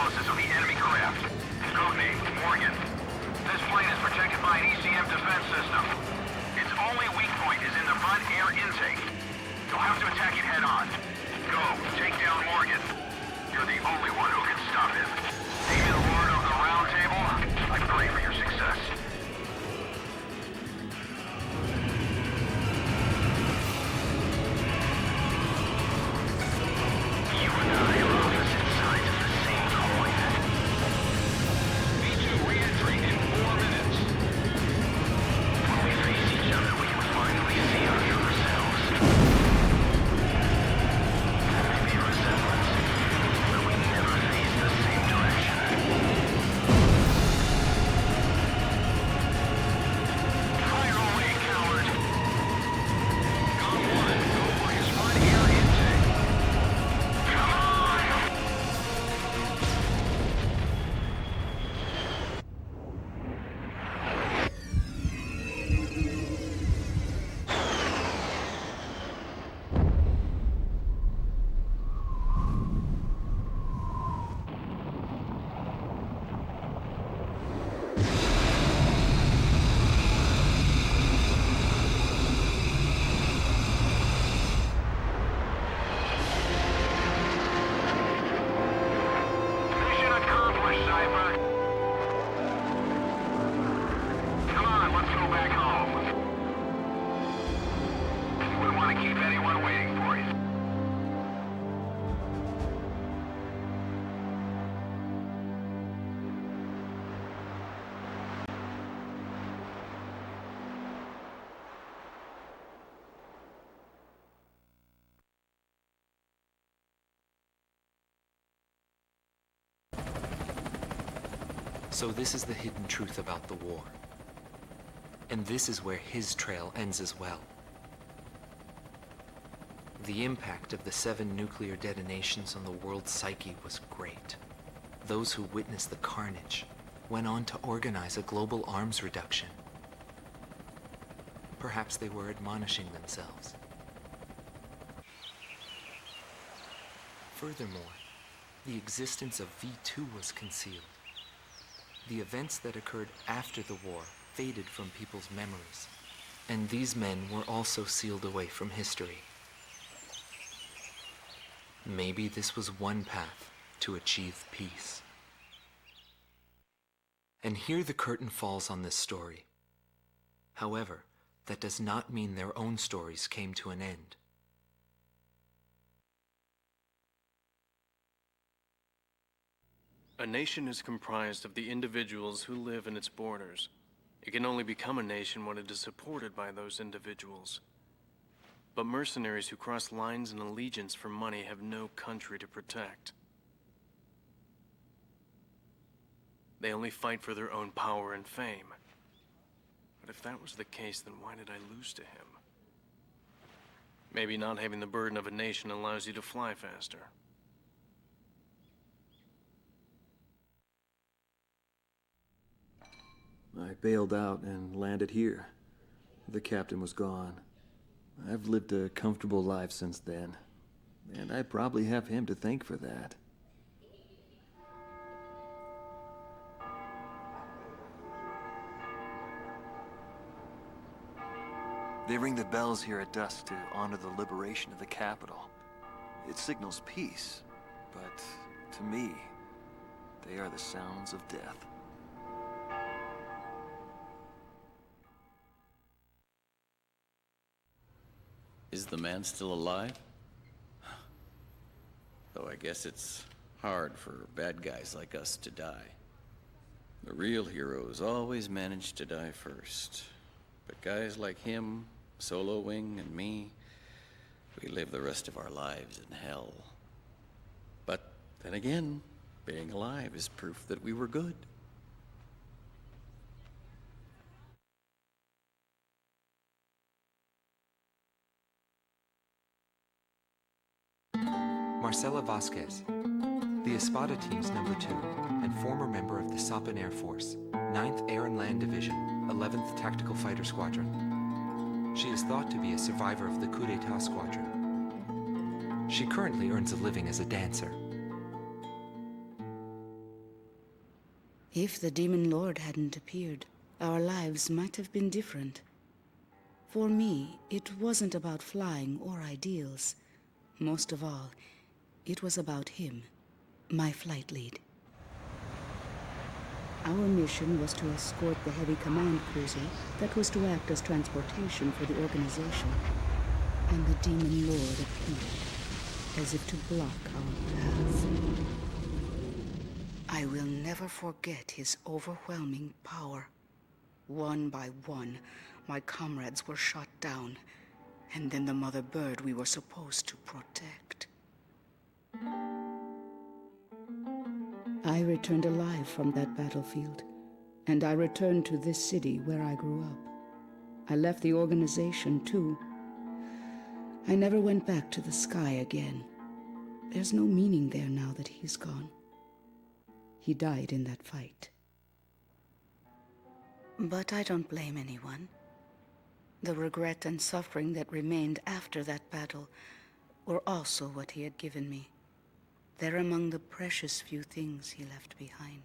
analysis of the enemy craft. Codename Morgan. This plane is protected by an ECM defense system. Its only weak point is in the front air intake. You'll have to attack it head-on. Go, take down Morgan. You're the only one who can stop him. David Lord of the Round Table, I pray for your success. You and I are opposite sides of the same coin. B2 re-entry in 4 minutes. When we face each other, we can finally see our true selves. There may be resemblance, but we never face the same direction. Fire away, coward! Gun 1, go for his front air intake. Come on! Mission accomplished, Cypher. Come on, let's go back home. You wouldn't want to keep anyone waiting for you. So this is the hidden truth about the war. And this is where his trail ends as well. The impact of the 7 nuclear detonations on the world's psyche was great. Those who witnessed the carnage went on to organize a global arms reduction. Perhaps they were admonishing themselves. Furthermore, the existence of V2 was concealed. The events that occurred after the war faded from people's memories, and these men were also sealed away from history. Maybe this was one path to achieve peace. And here the curtain falls on this story. However, that does not mean their own stories came to an end. A nation is comprised of the individuals who live in its borders. It can only become a nation when it is supported by those individuals. But mercenaries who cross lines in allegiance for money have no country to protect. They only fight for their own power and fame. But if that was the case, then why did I lose to him? Maybe not having the burden of a nation allows you to fly faster. I bailed out and landed here. The captain was gone. I've lived a comfortable life since then, and I probably have him to thank for that. They ring the bells here at dusk to honor the liberation of the capital. It signals peace, but to me, they are the sounds of death. Is the man still alive? Though I guess it's hard for bad guys like us to die. The real heroes always manage to die first. But guys like him, Solo Wing, and me, we live the rest of our lives in hell. But then again, being alive is proof that we were good. Marcela Vasquez, the Espada Team's #2 and former member of the Sapan Air Force, 9th Air and Land Division, 11th Tactical Fighter Squadron. She is thought to be a survivor of the coup d'etat squadron. She currently earns a living as a dancer. If the Demon Lord hadn't appeared, our lives might have been different. For me, it wasn't about flying or ideals. Most of all, it was about him, my flight lead. Our mission was to escort the heavy command cruiser that was to act as transportation for the organization. And the Demon Lord appeared, as if to block our path. I will never forget his overwhelming power. One by one, my comrades were shot down, and then the mother bird we were supposed to protect. I returned alive from that battlefield, and I returned to this city where I grew up. I left the organization too. I never went back to the sky again. There's no meaning there now that he's gone. He died in that fight. But I don't blame anyone. The regret and suffering that remained after that battle were also what he had given me. They're among the precious few things he left behind.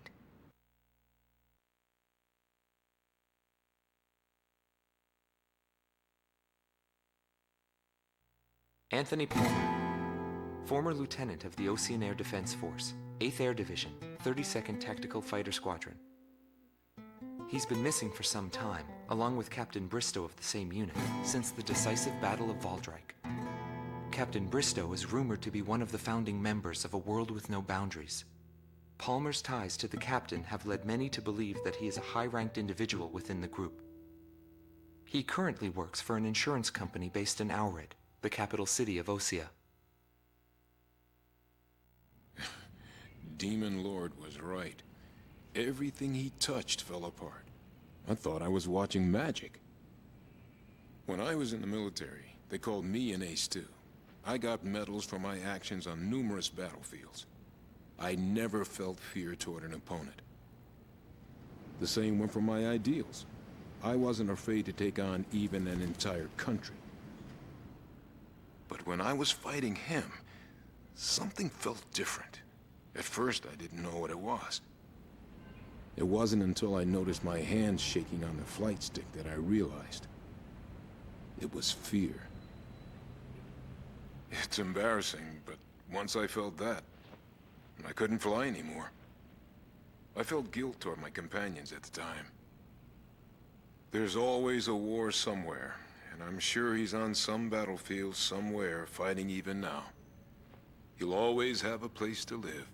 Anthony Palmer, former lieutenant of the Ocean Air Defense Force, 8th Air Division, 32nd Tactical Fighter Squadron. He's been missing for some time, along with Captain Bristow of the same unit, since the decisive Battle of Valdreich. Captain Bristow is rumored to be one of the founding members of A World with No Boundaries. Palmer's ties to the captain have led many to believe that he is a high-ranked individual within the group. He currently works for an insurance company based in Aurid, the capital city of Osea. Demon Lord was right. Everything he touched fell apart. I thought I was watching magic. When I was in the military, they called me an ace too. I got medals for my actions on numerous battlefields. I never felt fear toward an opponent. The same went for my ideals. I wasn't afraid to take on even an entire country. But when I was fighting him, something felt different. At first, I didn't know what it was. It wasn't until I noticed my hands shaking on the flight stick that I realized. It was fear. It's embarrassing, but once I felt that, I couldn't fly anymore. I felt guilt toward my companions at the time. There's always a war somewhere, and I'm sure he's on some battlefield somewhere fighting even now. He'll always have a place to live.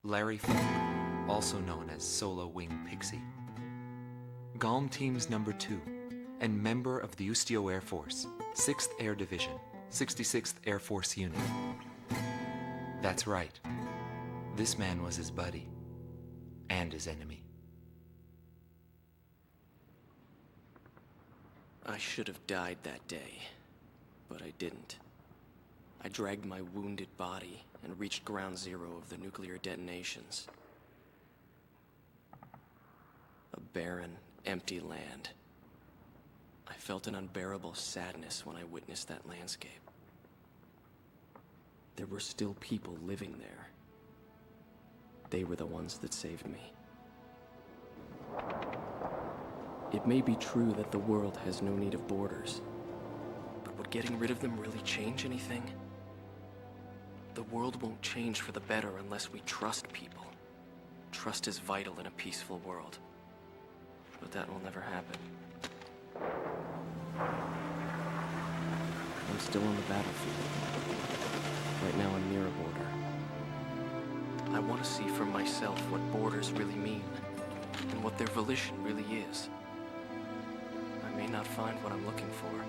Larry Falk, also known as Solo Wing Pixie. GALM Team's number 2, and member of the Ustio Air Force, 6th Air Division, 66th Air Force Unit. That's right. This man was his buddy, and his enemy. I should have died that day, but I didn't. I dragged my wounded body and reached ground zero of the nuclear detonations. A barren, empty land. I felt an unbearable sadness when I witnessed that landscape. There were still people living there. They were the ones that saved me. It may be true that the world has no need of borders, but would getting rid of them really change anything? The world won't change for the better unless we trust people. Trust is vital in a peaceful world. But that will never happen. I'm still on the battlefield. Right now I'm near a border. I want to see for myself what borders really mean, and what their volition really is. I may not find what I'm looking for,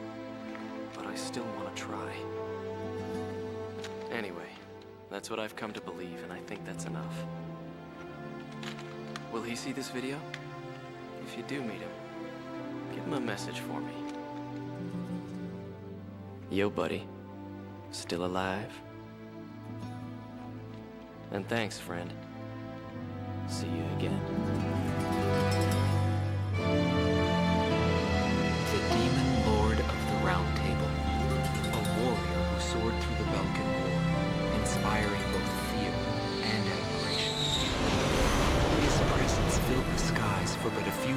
but I still want to try. Anyway, that's what I've come to believe, and I think that's enough. Will he see this video? If you do meet him, give him a message for me. Yo, buddy. Still alive? And thanks, friend. See you again.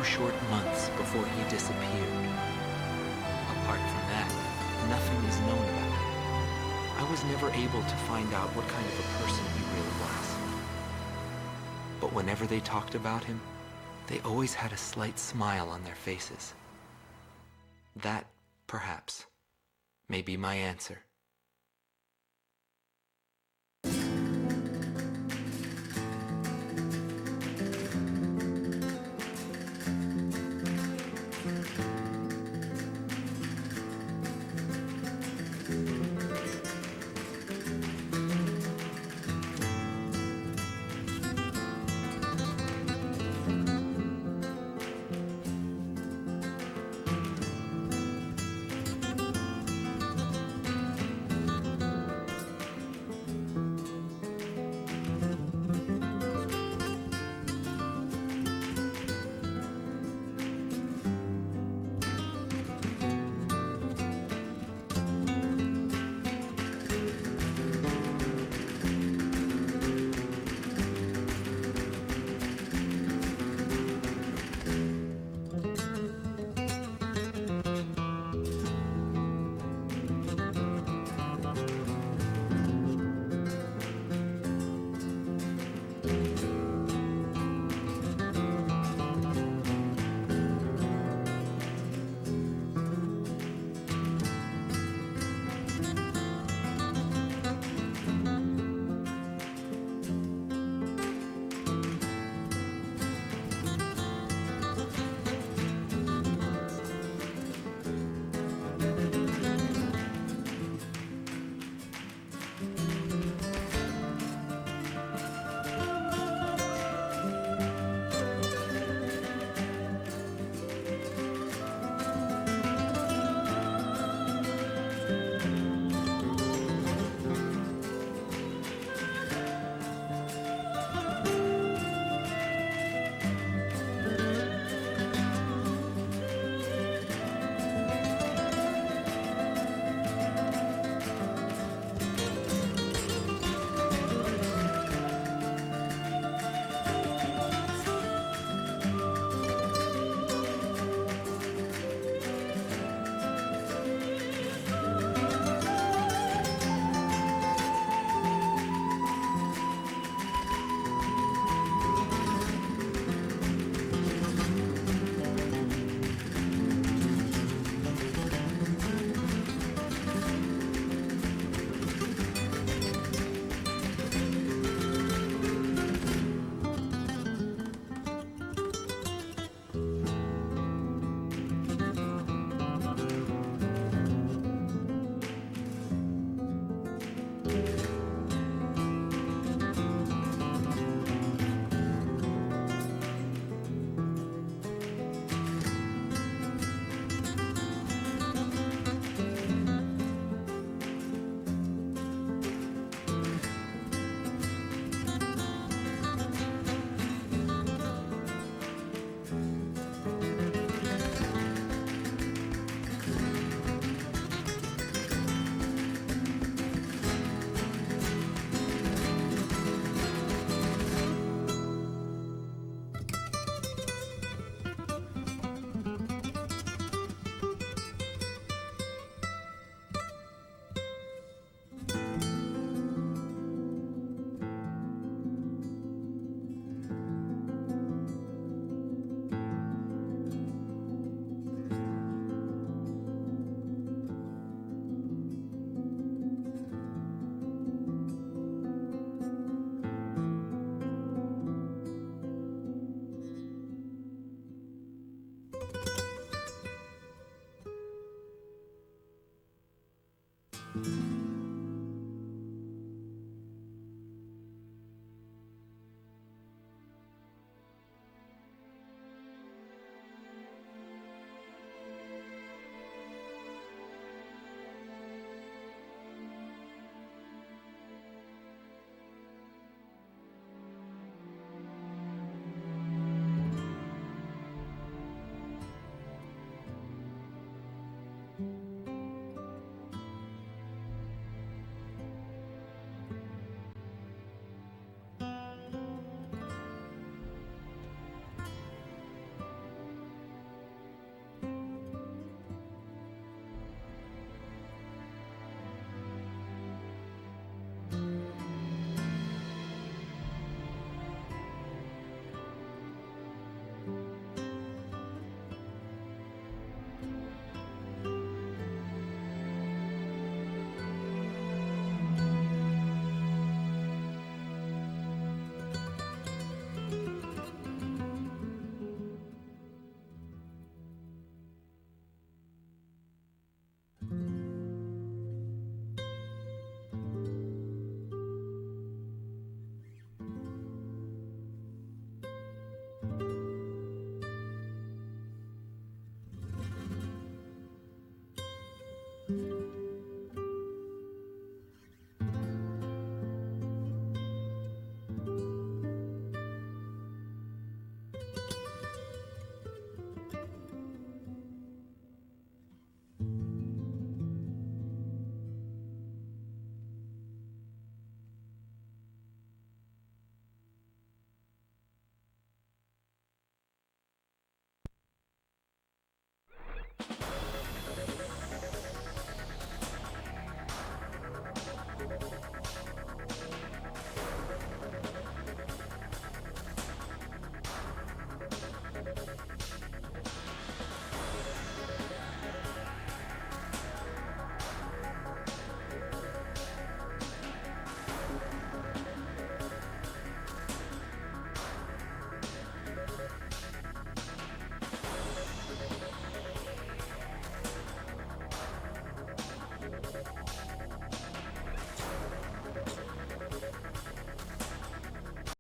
short months before he disappeared. Apart from that, nothing is known about him. I was never able to find out what kind of a person he really was. But whenever they talked about him, they always had a slight smile on their faces. That, perhaps, may be my answer.